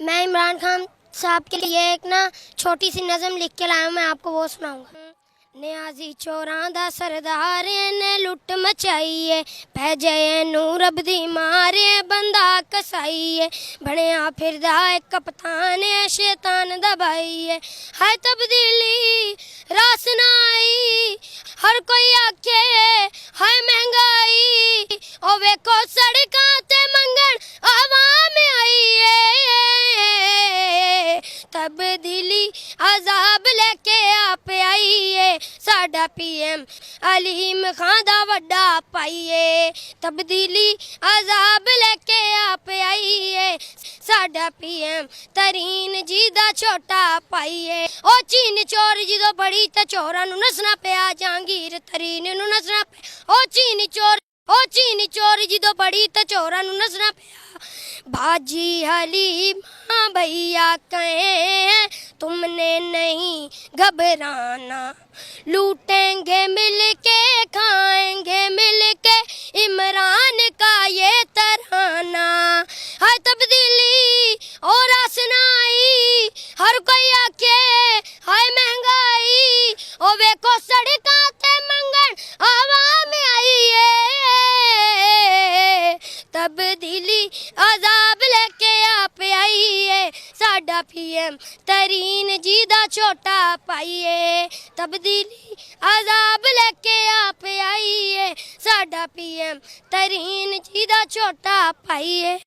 मैं इमरान खान साहब के लिए एक ना छोटी सी नज़म लिख के लाया हूं, मैं आपको वो सुनाऊंगा। नियाजी चोरां दा सरदार ने लुट मचाई पै जए नू रब दी मारे बंदा कसाई बनिया फिरदा कप्तान शैतान दा भाई है तब्दीली रास ना आई हर कोई आखे है महंगाई ओ वेखो सड़कां ते मंगण आवाम आई तब्दीली अजाब लेके आप आई साडा पीएम अलीम खान दा वड्डा पाई तब्दीली अजाब लेके आप आई साडा पीएम तरीन जी दा छोटा पाई ओ चीन चोर जो बड़ी ते चोरां नू नसना पिया जहांगीर तरीन नू नसना पिया ओ चीन चोर जो बड़ी ते चोरां नू नसना पिया बाजी हलीमा भैया कहे तुमने नहीं घबराना लूटेंगे मिलके खाएंगे मिलके इमरान का ये तराना है तब्दीली और आसनाई हर कोई आखे है महंगाई ओ वेखो सड़कां ते मंगण आवाम आई तब्दीली अजाब लेके आप आई साडा पीएम तरीन जी दा छोटा पाई तब्दीली अजाब लेके आप आई साडा पीएम तरीन जी दा छोटा पाई।